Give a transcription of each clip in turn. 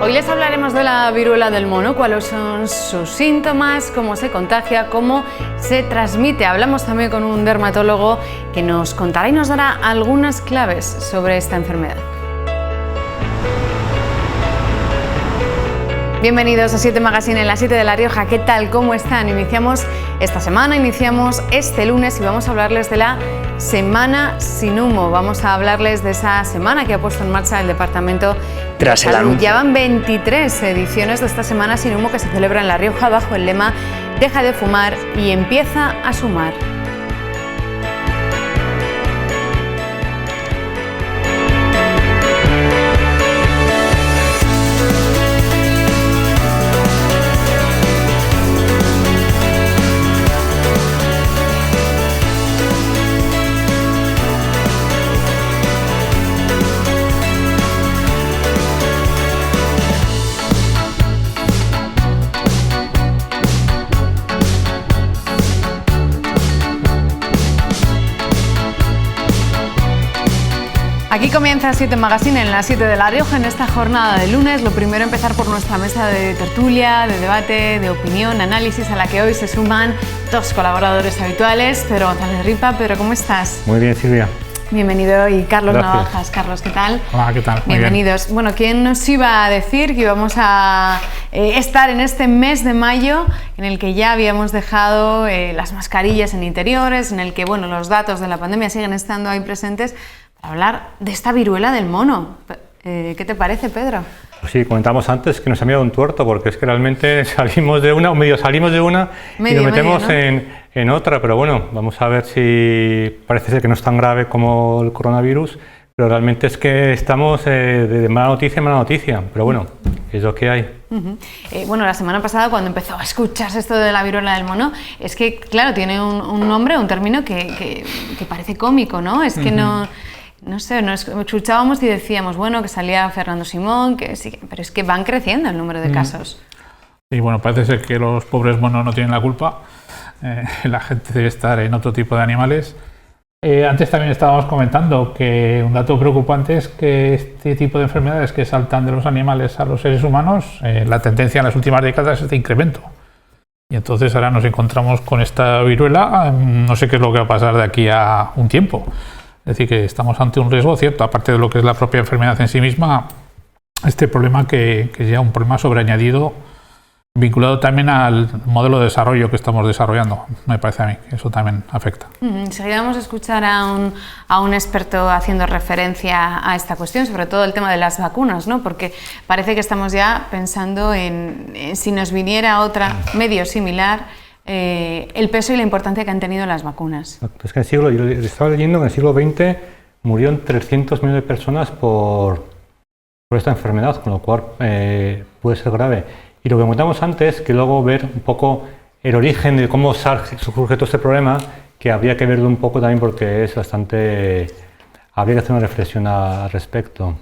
Hoy les hablaremos de la viruela del mono, cuáles son sus síntomas, cómo se contagia, cómo se transmite. Hablamos también con un dermatólogo que nos contará y nos dará algunas claves sobre esta enfermedad. Bienvenidos a 7 Magazine en la 7 de La Rioja. ¿Qué tal? ¿Cómo están? Iniciamos esta semana, iniciamos este lunes y vamos a hablarles de la Semana Sin Humo. Vamos a hablarles de esa semana que ha puesto en marcha el Departamento de Salud. Ya van 23 ediciones de esta Semana Sin Humo que se celebra en La Rioja bajo el lema Deja de fumar y empieza a sumar. Aquí comienza 7 Magazine en la 7 de La Rioja en esta jornada de lunes. Lo primero, empezar por nuestra mesa de tertulia, de debate, de opinión, análisis, a la que hoy se suman dos colaboradores habituales. Pedro González Ripa. Pedro, ¿cómo estás? Muy bien, Silvia. Bienvenido. Y Carlos Gracias. Navajas. Carlos, ¿qué tal? Hola, ¿qué tal? Muy Bienvenidos. bien. Bueno, ¿quién nos iba a decir que íbamos a estar en este mes de mayo en el que ya habíamos dejado las mascarillas en interiores, en el que bueno, los datos de la pandemia siguen estando ahí presentes, para hablar de esta viruela del mono? ¿Qué te parece, Pedro? Pues sí, comentamos antes que nos ha enviado un tuerto, porque es que realmente salimos de una, o medio salimos de una y nos metemos ¿no? en otra, pero bueno, vamos a ver si parece ser que no es tan grave como el coronavirus, pero realmente es que estamos de mala noticia en mala noticia, pero bueno, es lo que hay. Bueno, la semana pasada cuando empezó a escucharse esto de la viruela del mono, es que claro, tiene un nombre, un término que parece cómico, ¿no? Es que no sé, nos escuchábamos y decíamos, bueno, que salía Fernando Simón, que sí, pero es que van creciendo el número de casos. Y bueno, parece ser que los pobres monos no tienen la culpa, la gente debe estar en otro tipo de animales. Antes también estábamos comentando que un dato preocupante es que este tipo de enfermedades que saltan de los animales a los seres humanos, la tendencia en las últimas décadas es de incremento. Y entonces ahora nos encontramos con esta viruela, no sé qué es lo que va a pasar de aquí a un tiempo. Es decir, que estamos ante un riesgo cierto, aparte de lo que es la propia enfermedad en sí misma, este problema que es ya un problema sobreañadido, vinculado también al modelo de desarrollo que estamos desarrollando, me parece a mí, que eso también afecta. Enseguida vamos a escuchar a un experto haciendo referencia a esta cuestión, sobre todo el tema de las vacunas, ¿no? Porque parece que estamos ya pensando en si nos viniera otra medio similar, el peso y la importancia que han tenido las vacunas. Es que yo estaba leyendo que en el siglo XX murieron 300 millones de personas por esta enfermedad, con lo cual puede ser grave. Y lo que comentamos antes, que luego ver un poco el origen de cómo surge todo este problema, que habría que verlo un poco también porque es bastante... habría que hacer una reflexión al respecto.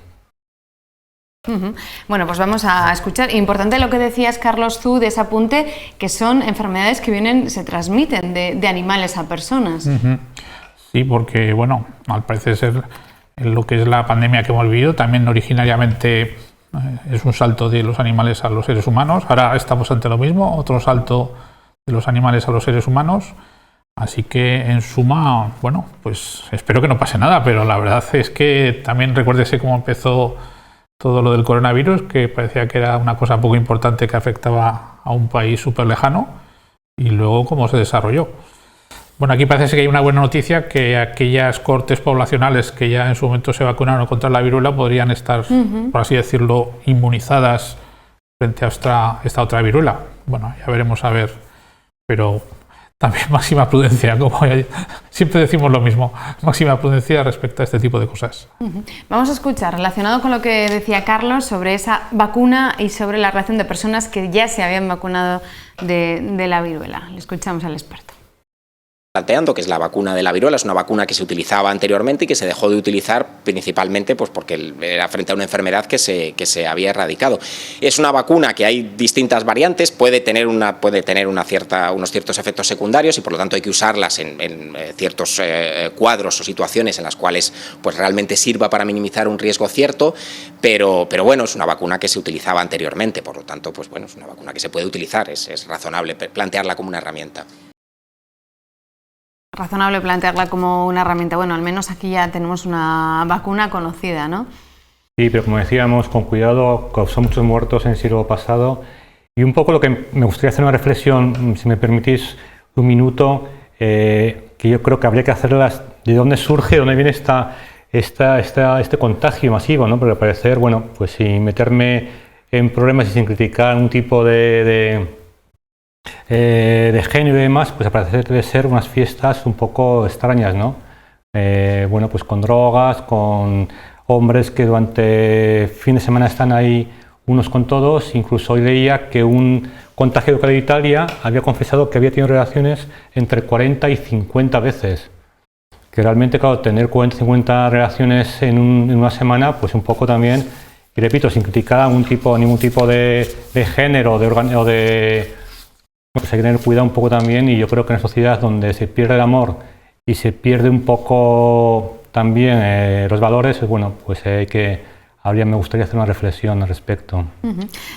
Bueno, pues vamos a escuchar. Importante lo que decías, Carlos, tú, de ese apunte, que son enfermedades que se transmiten de animales a personas. Sí, porque, bueno, al parecer ser lo que es la pandemia que hemos vivido, también originariamente es un salto de los animales a los seres humanos. Ahora estamos ante lo mismo, otro salto de los animales a los seres humanos. Así que, en suma, bueno, pues espero que no pase nada, pero la verdad es que también recuérdese cómo empezó todo lo del coronavirus, que parecía que era una cosa poco importante que afectaba a un país súper lejano, y luego cómo se desarrolló. Bueno, aquí parece que hay una buena noticia, que aquellas cohortes poblacionales que ya en su momento se vacunaron contra la viruela podrían estar, por así decirlo, inmunizadas frente a esta otra viruela. Bueno, ya veremos a ver, pero también máxima prudencia, como siempre decimos lo mismo, máxima prudencia respecto a este tipo de cosas. Vamos a escuchar, relacionado con lo que decía Carlos, sobre esa vacuna y sobre la reacción de personas que ya se habían vacunado de la viruela. Le escuchamos al experto. planteando, que es la vacuna de la viruela. Es una vacuna que se utilizaba anteriormente y que se dejó de utilizar principalmente pues porque era frente a una enfermedad que se había erradicado. Es una vacuna que hay distintas variantes, puede tener unos ciertos efectos secundarios y por lo tanto hay que usarlas en ciertos cuadros o situaciones en las cuales pues realmente sirva para minimizar un riesgo cierto, pero bueno, es una vacuna que se utilizaba anteriormente, por lo tanto pues bueno, es una vacuna que se puede utilizar, es razonable plantearla como una herramienta. Razonable plantearla como una herramienta. Bueno, al menos aquí ya tenemos una vacuna conocida, ¿no? Sí, pero como decíamos, con cuidado, causó muchos muertos en el siglo pasado. Y un poco lo que me gustaría hacer una reflexión, si me permitís un minuto, que yo creo que habría que hacerlas, de dónde surge, de dónde viene este contagio masivo, ¿no? Porque al parecer, bueno, pues sin meterme en problemas y sin criticar un tipo de género y demás, pues al parecer debe ser unas fiestas un poco extrañas, ¿no? Bueno, pues con drogas, con hombres que durante fin de semana están ahí unos con todos. Incluso hoy leía que un contagiado de Italia había confesado que había tenido relaciones entre 40 y 50 veces. Que realmente, claro, tener 40 y 50 relaciones en una semana, pues un poco también, y repito, sin criticar ningún tipo de género o de pues hay que tener cuidado un poco también, y yo creo que en una sociedad donde se pierde el amor y se pierde un poco también los valores, bueno, pues me gustaría hacer una reflexión al respecto.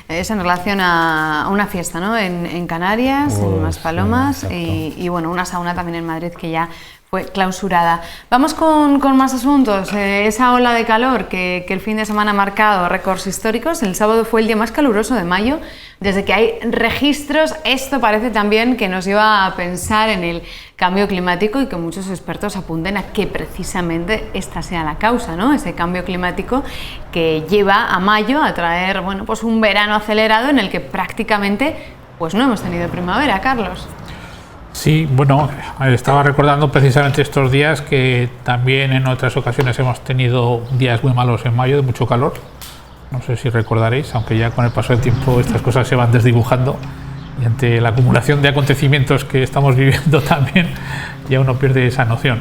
Es en relación a una fiesta, ¿no? En Canarias, en Maspalomas, y bueno, una sauna también en Madrid que ya fue clausurada. Vamos con más asuntos. Esa ola de calor que el fin de semana ha marcado récords históricos. El sábado fue el día más caluroso de mayo desde que hay registros. Esto parece también que nos lleva a pensar en el cambio climático y que muchos expertos apunten a que precisamente esta sea la causa, ¿no? Ese cambio climático que lleva a mayo a traer, bueno, pues un verano acelerado en el que prácticamente pues no hemos tenido primavera, Carlos. Sí, bueno, estaba recordando precisamente estos días que también en otras ocasiones hemos tenido días muy malos en mayo, de mucho calor. No sé si recordaréis, aunque ya con el paso del tiempo estas cosas se van desdibujando y ante la acumulación de acontecimientos que estamos viviendo también ya uno pierde esa noción.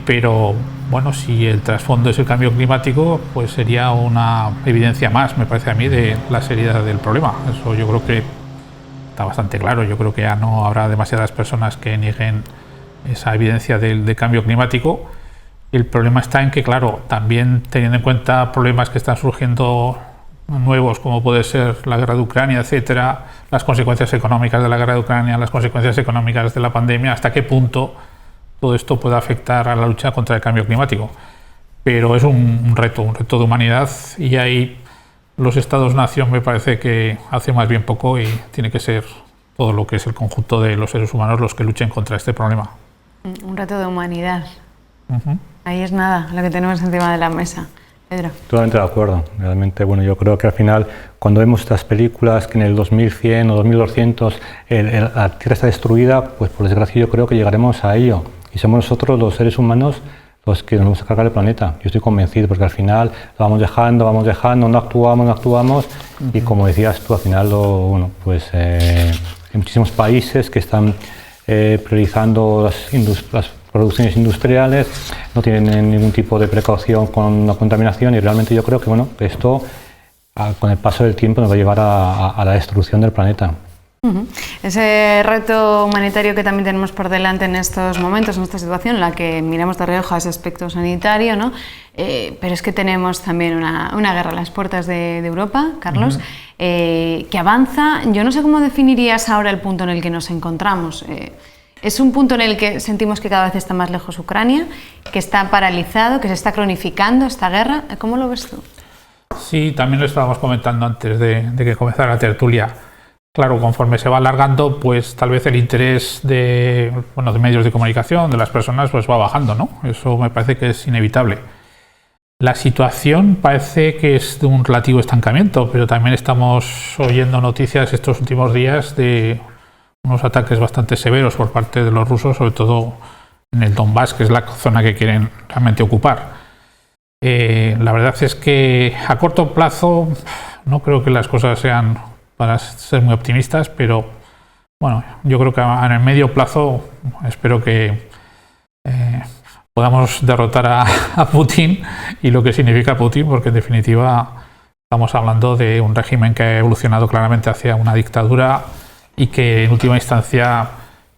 Pero bueno, si el trasfondo es el cambio climático, pues sería una evidencia más, me parece a mí, de la seriedad del problema. Eso yo creo que está bastante claro. Yo creo que ya no habrá demasiadas personas que nieguen esa evidencia del cambio climático. El problema está en que, claro, también teniendo en cuenta problemas que están surgiendo nuevos, como puede ser la guerra de Ucrania, etcétera, las consecuencias económicas de la guerra de Ucrania, las consecuencias económicas de la pandemia, hasta qué punto todo esto puede afectar a la lucha contra el cambio climático. Pero es un reto de humanidad, y ahí los estados-nación me parece que hace más bien poco, y tiene que ser todo lo que es el conjunto de los seres humanos los que luchen contra este problema. Un reto de humanidad. Ahí es nada, lo que tenemos encima de la mesa. Pedro. Totalmente de acuerdo. Realmente, bueno, yo creo que al final, cuando vemos estas películas que en el 2100 o 2200 la Tierra está destruida, pues por desgracia yo creo que llegaremos a ello. Y somos nosotros, los seres humanos, los que nos vamos a cargar el planeta. Yo estoy convencido, porque al final lo vamos dejando, no actuamos, y como decías tú, al final, bueno, pues hay muchísimos países que están priorizando las producciones industriales, no tienen ningún tipo de precaución con la contaminación, y realmente yo creo que, bueno, esto con el paso del tiempo nos va a llevar a la destrucción del planeta. Ese reto humanitario que también tenemos por delante en estos momentos, en esta situación en la que miramos de reojo a ese aspecto sanitario, ¿no? Pero es que tenemos también una guerra a las puertas de Europa, Carlos, que avanza. Yo no sé cómo definirías ahora el punto en el que nos encontramos. ¿Es un punto en el que sentimos que cada vez está más lejos Ucrania, que está paralizado, que se está cronificando esta guerra? ¿Cómo lo ves tú? Sí, también lo estábamos comentando antes de que comenzara la tertulia. Claro, conforme se va alargando, pues tal vez el interés de medios de comunicación, de las personas, pues va bajando, ¿no? Eso me parece que es inevitable. La situación parece que es de un relativo estancamiento, pero también estamos oyendo noticias estos últimos días de unos ataques bastante severos por parte de los rusos, sobre todo en el Donbass, que es la zona que quieren realmente ocupar. La verdad es que a corto plazo no creo que las cosas sean para ser muy optimistas, pero Bueno, yo creo que en el medio plazo espero que podamos derrotar a Putin y lo que significa Putin, porque en definitiva estamos hablando de un régimen que ha evolucionado claramente hacia una dictadura y que en última instancia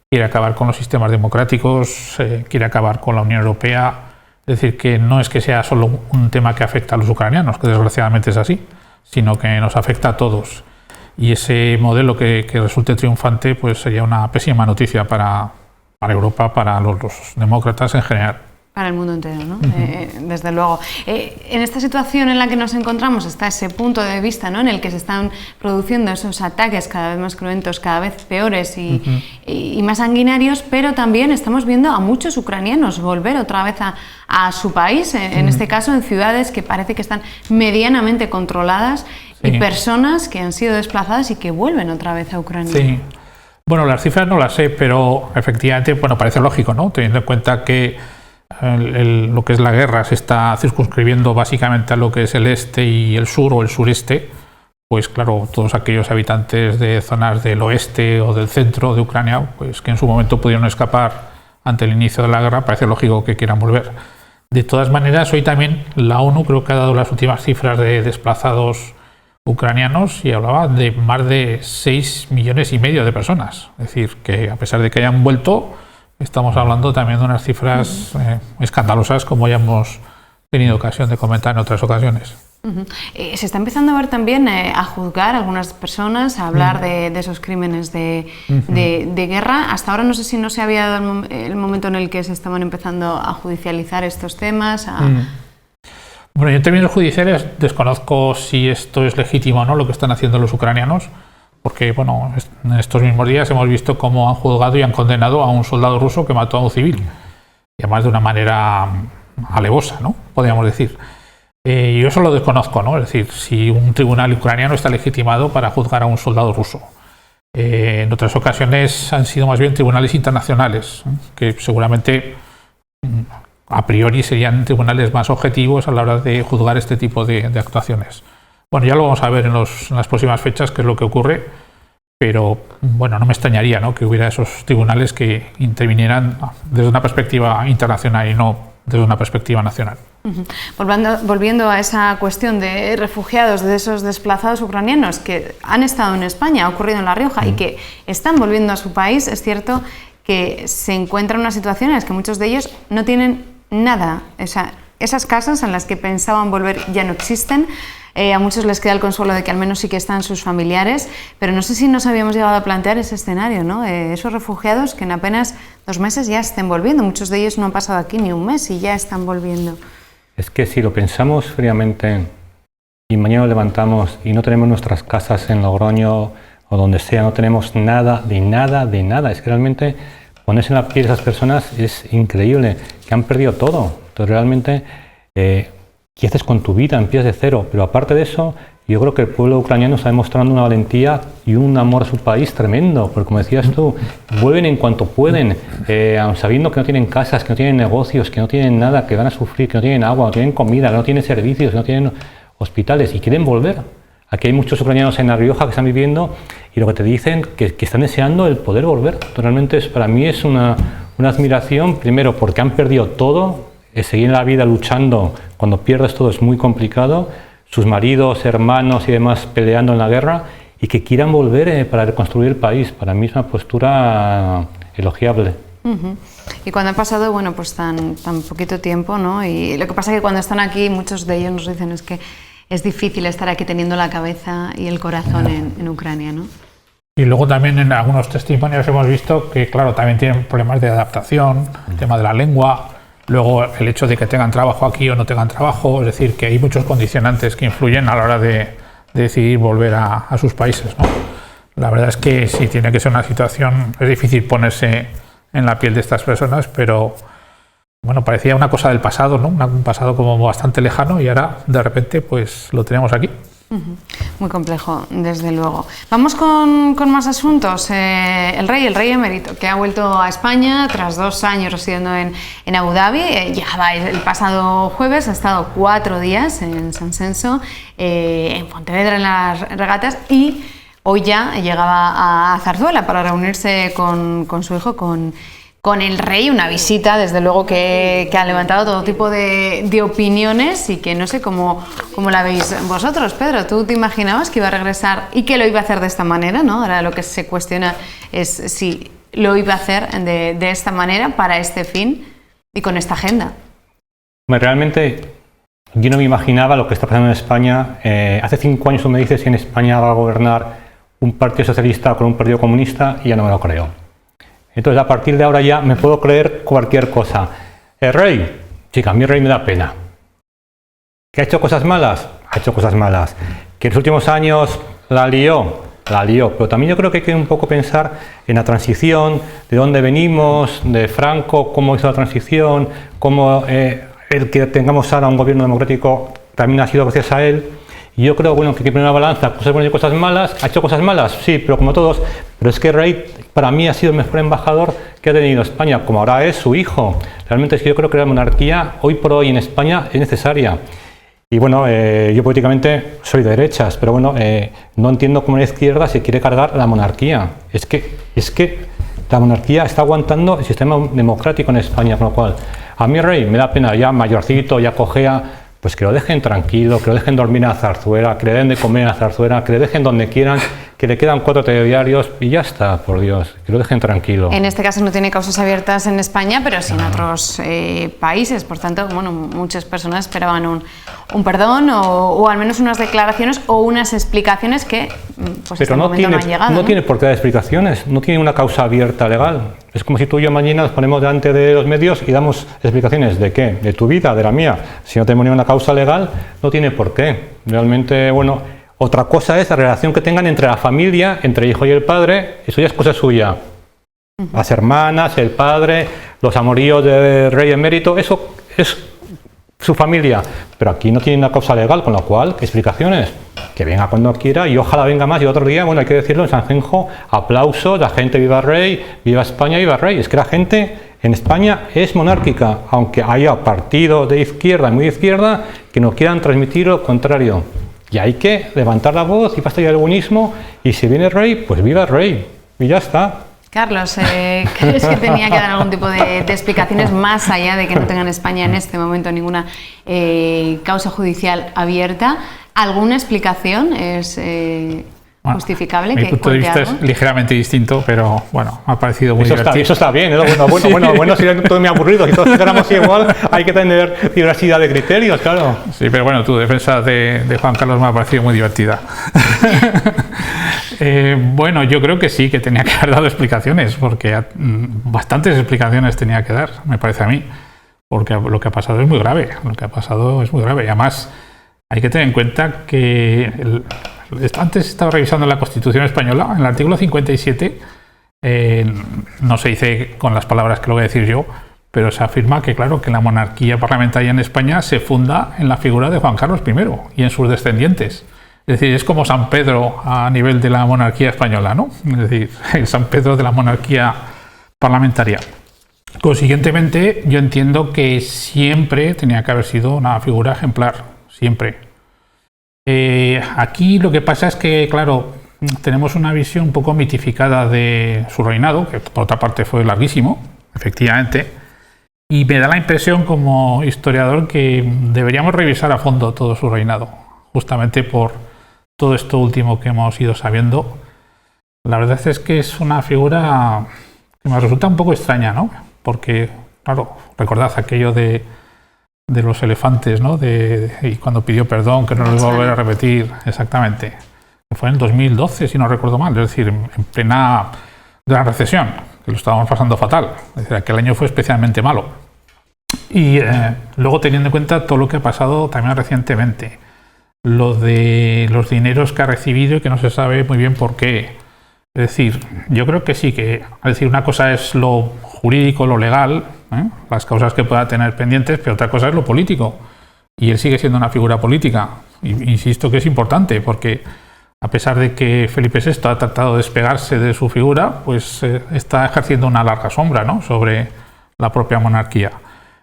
quiere acabar con los sistemas democráticos, quiere acabar con la Unión Europea. Es decir, que no es que sea solo un tema que afecta a los ucranianos, que desgraciadamente es así, sino que nos afecta a todos. Y ese modelo que resulte triunfante pues sería una pésima noticia para Europa, para los demócratas en general. Para el mundo entero, ¿no? Desde luego. En esta situación en la que nos encontramos está ese punto de vista, ¿no?, en el que se están produciendo esos ataques cada vez más cruentos, cada vez peores y más sanguinarios, pero también estamos viendo a muchos ucranianos volver otra vez a su país, en este caso en ciudades que parece que están medianamente controladas, y personas que han sido desplazadas y que vuelven otra vez a Ucrania. Sí. Bueno, las cifras no las sé, pero efectivamente, bueno, parece lógico, ¿no?, teniendo en cuenta que lo que es la guerra se está circunscribiendo básicamente a lo que es el este y el sur o el sureste, pues claro, todos aquellos habitantes de zonas del oeste o del centro de Ucrania, pues que en su momento pudieron escapar ante el inicio de la guerra, parece lógico que quieran volver. De todas maneras, hoy también la ONU creo que ha dado las últimas cifras de desplazados ucranianos y hablaba de más de 6,5 millones de personas. Es decir, que a pesar de que hayan vuelto, estamos hablando también de unas cifras escandalosas, como ya hemos tenido ocasión de comentar en otras ocasiones. Se está empezando a ver también a juzgar a algunas personas, a hablar de esos crímenes de guerra. Hasta ahora no sé si no se había dado el momento en el que se estaban empezando a judicializar estos temas. Bueno, yo en términos judiciales desconozco si esto es legítimo o no, lo que están haciendo los ucranianos, porque bueno, en estos mismos días hemos visto cómo han juzgado y han condenado a un soldado ruso que mató a un civil, y además de una manera alevosa, ¿no?, podríamos decir. Y yo eso lo desconozco, ¿no?, es decir, si un tribunal ucraniano está legitimado para juzgar a un soldado ruso. En otras ocasiones han sido más bien tribunales internacionales, que seguramente a priori serían tribunales más objetivos a la hora de juzgar este tipo de actuaciones. Bueno, ya lo vamos a ver en las próximas fechas qué es lo que ocurre, pero bueno, no me extrañaría, ¿no?, que hubiera esos tribunales que intervinieran desde una perspectiva internacional y no desde una perspectiva nacional. Volviendo a esa cuestión de refugiados, de esos desplazados ucranianos que han estado en España, ha ocurrido en La Rioja, y que están volviendo a su país, es cierto que se encuentran en una situación en la que muchos de ellos no tienen nada. O sea, esas casas en las que pensaban volver ya no existen. A muchos les queda el consuelo de que al menos sí que están sus familiares, pero no sé si nos habíamos llegado a plantear ese escenario, ¿no? Esos refugiados que en apenas 2 meses ya estén volviendo. Muchos de ellos no han pasado aquí ni un mes y ya están volviendo. Es que si lo pensamos fríamente y mañana nos levantamos y no tenemos nuestras casas en Logroño o donde sea, no tenemos nada, de nada, es que realmente ponerse en la piel de esas personas es increíble, que han perdido todo. Entonces realmente, ¿qué haces con tu vida? Empiezas de cero. Pero aparte de eso, yo creo que el pueblo ucraniano está demostrando una valentía y un amor a su país tremendo, porque como decías tú, vuelven en cuanto pueden, sabiendo que no tienen casas, que no tienen negocios, que no tienen nada, que van a sufrir, que no tienen agua, no tienen comida, que no tienen servicios, que no tienen hospitales, y quieren volver. Aquí hay muchos ucranianos en La Rioja que están viviendo y lo que te dicen que están deseando el poder volver. Realmente para mí es una admiración, primero porque han perdido todo, seguir la vida luchando cuando pierdes todo es muy complicado, sus maridos, hermanos y demás peleando en la guerra, y que quieran volver para reconstruir el país. Para mí es una postura elogiable. Y cuando ha pasado, bueno, pues tan poquito tiempo, ¿no? Y lo que pasa es que cuando están aquí, muchos de ellos nos dicen es que es difícil estar aquí teniendo la cabeza y el corazón en Ucrania, ¿no? Y luego también en algunos testimonios hemos visto que, claro, también tienen problemas de adaptación, el tema de la lengua, luego el hecho de que tengan trabajo aquí o no tengan trabajo, es decir, que hay muchos condicionantes que influyen a la hora de decidir volver a sus países, ¿no? La verdad es que sí, tiene que ser una situación, es difícil ponerse en la piel de estas personas, pero bueno, parecía una cosa del pasado, ¿no? Un pasado como bastante lejano, y ahora de repente pues lo tenemos aquí. Muy complejo, desde luego. Vamos con más asuntos. El rey emérito, que ha vuelto a España tras 2 años residiendo en Abu Dhabi. Llegaba el pasado jueves, ha estado 4 días en San Censo, en Pontevedra, en las regatas, y hoy ya llegaba a Zarzuela para reunirse con su hijo, con el rey, una visita desde luego que ha levantado todo tipo de opiniones y que no sé cómo la veis vosotros. Pedro, ¿tú te imaginabas que iba a regresar y que lo iba a hacer de esta manera, ¿no? Ahora lo que se cuestiona es si lo iba a hacer de esta manera, para este fin y con esta agenda. Realmente yo no me imaginaba lo que está pasando en España. Hace 5 años tú me dices si en España va a gobernar un partido socialista con un partido comunista y ya no me lo creo. Entonces, a partir de ahora ya me puedo creer cualquier cosa. El rey, chica, a mí el rey me da pena. ¿Que ha hecho cosas malas? Ha hecho cosas malas. ¿Que en los últimos años la lió? La lió. Pero también yo creo que hay que un poco pensar en la transición, de dónde venimos, de Franco, cómo hizo la transición, cómo el que tengamos ahora un gobierno democrático también ha sido gracias a él. Y yo creo, bueno, que hay que poner una balanza, cosas buenas y cosas malas. ¿Ha hecho cosas malas? Sí, pero como todos. Pero es que el rey, para mí, ha sido el mejor embajador que ha tenido España, como ahora es su hijo. Realmente es que yo creo que la monarquía, hoy por hoy en España, es necesaria. Y bueno, yo políticamente soy de derechas, pero bueno, no entiendo cómo la izquierda se quiere cargar la monarquía. Es que la monarquía está aguantando el sistema democrático en España, con lo cual, a mí el rey me da pena, ya mayorcito, ya cojea. Pues que lo dejen tranquilo, que lo dejen dormir a Zarzuela, que le den de comer a Zarzuela, que le dejen donde quieran, que le quedan 4 telediarios y ya está, por Dios, que lo dejen tranquilo. En este caso no tiene causas abiertas en España, pero sí en otros países, por tanto, bueno, muchas personas esperaban un perdón o al menos unas declaraciones o unas explicaciones que pues hasta el momento no han llegado. No tiene por qué dar explicaciones, no tiene una causa abierta legal. Es como si tú y yo mañana nos ponemos delante de los medios y damos explicaciones de qué, de tu vida, de la mía. Si no tenemos ninguna causa legal, no tiene por qué. Realmente, bueno, otra cosa es la relación que tengan entre la familia, entre el hijo y el padre, eso ya es cosa suya. Las hermanas, el padre, los amoríos del rey emérito, eso es su familia. Pero aquí no tiene una causa legal, con lo cual, ¿qué explicaciones? Que venga cuando quiera y ojalá venga más. Y otro día, bueno, hay que decirlo, en Sanjenjo, aplausos, la gente viva el rey, viva España, viva el rey. Es que la gente en España es monárquica, aunque haya partidos de izquierda, muy de izquierda, que no quieran transmitir lo contrario. Y hay que levantar la voz y basta ya el buenismo, y si viene el rey, pues viva el rey. Y ya está. Carlos, ¿crees que tenía que dar algún tipo de explicaciones más allá de que no tenga en España en este momento ninguna causa judicial abierta? ¿Alguna explicación es justificable? Mi punto de vista es ligeramente distinto, pero bueno, me ha parecido muy divertido. Eso está bien, ¿no? Bueno, si todo muy aburrido, si todos éramos igual, hay que tener diversidad de criterios, claro. Sí, pero bueno, tu defensa de Juan Carlos me ha parecido muy divertida. Bueno, yo creo que sí, que tenía que haber dado explicaciones, porque bastantes explicaciones tenía que dar, me parece a mí, porque lo que ha pasado es muy grave, y además hay que tener en cuenta que antes estaba revisando la Constitución española, en el artículo 57, no se dice con las palabras que lo voy a decir yo, pero se afirma que, claro, que la monarquía parlamentaria en España se funda en la figura de Juan Carlos I y en sus descendientes. Es decir, es como San Pedro a nivel de la monarquía española, ¿no? Es decir, el San Pedro de la monarquía parlamentaria. Consiguientemente, yo entiendo que siempre tenía que haber sido una figura ejemplar, siempre. Aquí lo que pasa es que, claro, tenemos una visión un poco mitificada de su reinado, que por otra parte fue larguísimo, efectivamente, y me da la impresión como historiador que deberíamos revisar a fondo todo su reinado, justamente por todo esto último que hemos ido sabiendo. La verdad es que es una figura que me resulta un poco extraña, ¿no? Porque, claro, recordad aquello de los elefantes, ¿no? Y cuando pidió perdón, que no lo iba a volver a repetir, exactamente. Fue en el 2012, si no recuerdo mal, es decir, en plena gran recesión, que lo estábamos pasando fatal. Es decir, aquel año fue especialmente malo. Y luego, teniendo en cuenta todo lo que ha pasado también recientemente, lo de los dineros que ha recibido y que no se sabe muy bien por qué. Es decir, yo creo que sí, que es decir, una cosa es lo jurídico, lo legal, las causas que pueda tener pendientes, pero otra cosa es lo político. Y él sigue siendo una figura política. Y insisto que es importante, porque a pesar de que Felipe VI ha tratado de despegarse de su figura, pues está ejerciendo una larga sombra, ¿no?, sobre la propia monarquía.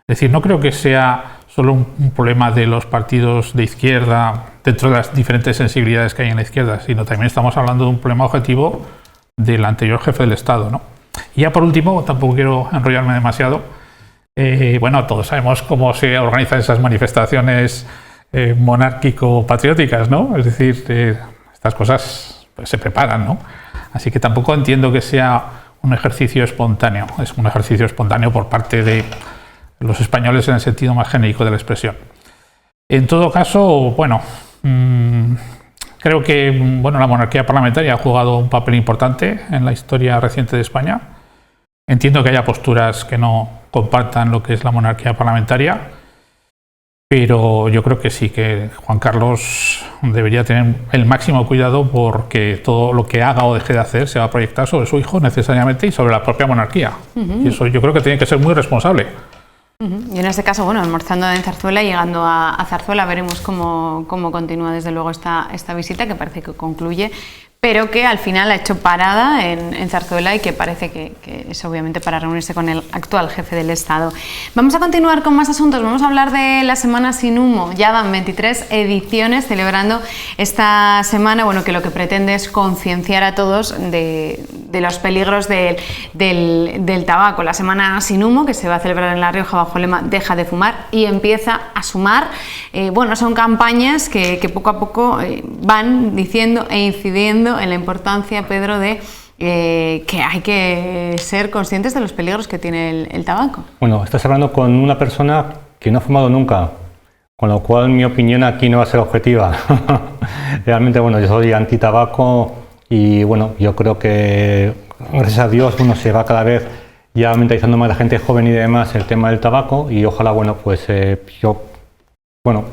Es decir, no creo que sea solo un problema de los partidos de izquierda dentro de las diferentes sensibilidades que hay en la izquierda, sino también estamos hablando de un problema objetivo del anterior jefe del Estado, ¿no? Y ya por último, tampoco quiero enrollarme demasiado, bueno, todos sabemos cómo se organizan esas manifestaciones monárquico-patrióticas, ¿no? Es decir, estas cosas pues, se preparan, ¿no? Así que tampoco entiendo que sea un ejercicio espontáneo, es un ejercicio espontáneo por parte de los españoles en el sentido más genérico de la expresión. En todo caso, bueno, creo que la monarquía parlamentaria ha jugado un papel importante en la historia reciente de España. Entiendo que haya posturas que no compartan lo que es la monarquía parlamentaria, pero yo creo que sí, que Juan Carlos debería tener el máximo cuidado porque todo lo que haga o deje de hacer se va a proyectar sobre su hijo necesariamente y sobre la propia monarquía. Y eso yo creo que tiene que ser muy responsable. Y en este caso, bueno, almorzando en Zarzuela, llegando a Zarzuela, veremos cómo continúa desde luego esta visita, que parece que concluye, pero que al final ha hecho parada en Zarzuela y que parece que es obviamente para reunirse con el actual jefe del Estado. Vamos a continuar con más asuntos, vamos a hablar de la Semana Sin Humo. Ya van 23 ediciones celebrando esta semana, bueno, que lo que pretende es concienciar a todos de los peligros del tabaco. La Semana Sin Humo, que se va a celebrar en La Rioja bajo el lema Deja de fumar y empieza a sumar. Bueno, son campañas que poco a poco van diciendo e incidiendo en la importancia, Pedro, de que hay que ser conscientes de los peligros que tiene el tabaco. Bueno, estás hablando con una persona que no ha fumado nunca, con lo cual mi opinión aquí no va a ser objetiva. Realmente, bueno, yo soy anti-tabaco y bueno, yo creo que gracias a Dios uno se va cada vez ya mentalizando más la gente joven y demás el tema del tabaco y ojalá, bueno, pues yo, bueno,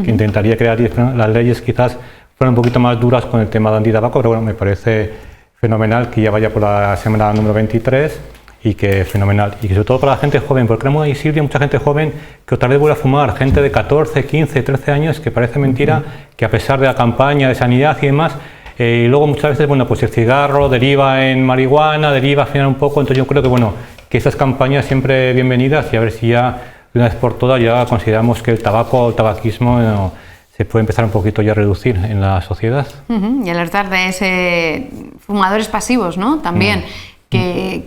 que intentaría crear las leyes quizás fueron un poquito más duras con el tema de antitabaco, pero bueno, me parece fenomenal que ya vaya por la semana número 23 y que fenomenal. Y que sobre todo para la gente joven, porque tenemos en Silvia mucha gente joven que otra vez vuelve a fumar, gente de 14, 15, 13 años, que parece mentira que a pesar de la campaña de sanidad y demás, y luego muchas veces, bueno, pues el cigarro deriva en marihuana, deriva al final un poco, entonces yo creo que, bueno, que estas campañas siempre bienvenidas y a ver si ya de una vez por todas ya consideramos que el tabaco o el tabaquismo se puede empezar un poquito ya a reducir en la sociedad. Y alertar de ese fumadores pasivos, ¿no? También, que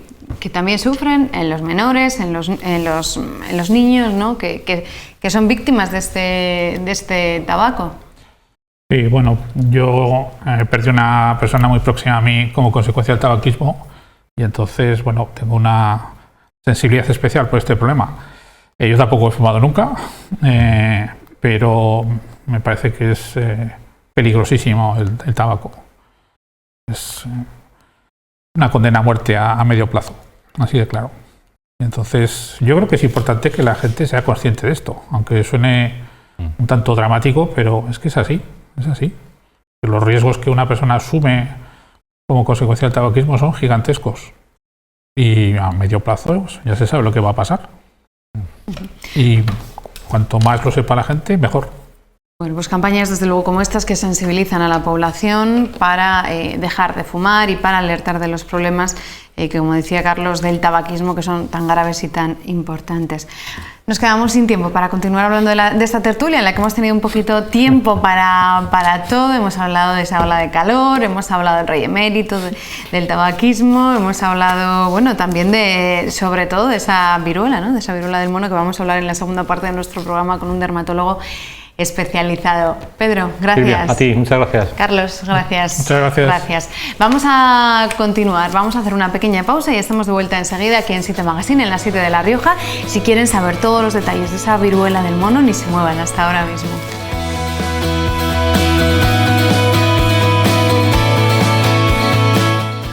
también sufren en los menores, en los niños, ¿no? Que son víctimas de este tabaco. Sí, bueno, yo perdí una persona muy próxima a mí como consecuencia del tabaquismo y entonces, bueno, tengo una sensibilidad especial por este problema. Yo tampoco he fumado nunca, pero me parece que es peligrosísimo el tabaco. Es una condena a muerte a medio plazo, así de claro. Entonces, yo creo que es importante que la gente sea consciente de esto, aunque suene un tanto dramático, pero es que es así. Es así. Los riesgos que una persona asume como consecuencia del tabaquismo son gigantescos. Y a medio plazo pues, ya se sabe lo que va a pasar. Y cuanto más lo sepa la gente, mejor. Bueno, pues campañas desde luego como estas que sensibilizan a la población para dejar de fumar y para alertar de los problemas que, como decía Carlos, del tabaquismo, que son tan graves y tan importantes. Nos quedamos sin tiempo para continuar hablando de esta tertulia en la que hemos tenido un poquito tiempo para todo. Hemos hablado de esa ola de calor, hemos hablado del rey emérito, del tabaquismo, hemos hablado, bueno, también sobre todo de esa viruela, ¿no? De esa viruela del mono que vamos a hablar en la segunda parte de nuestro programa con un dermatólogo especializado. Pedro, gracias. Silvia, a ti, muchas gracias. Carlos, gracias. Muchas gracias. Gracias. Vamos a continuar, vamos a hacer una pequeña pausa y estamos de vuelta enseguida aquí en 7 Magazine, en la 7 de La Rioja. Si quieren saber todos los detalles de esa viruela del mono, ni se muevan hasta ahora mismo.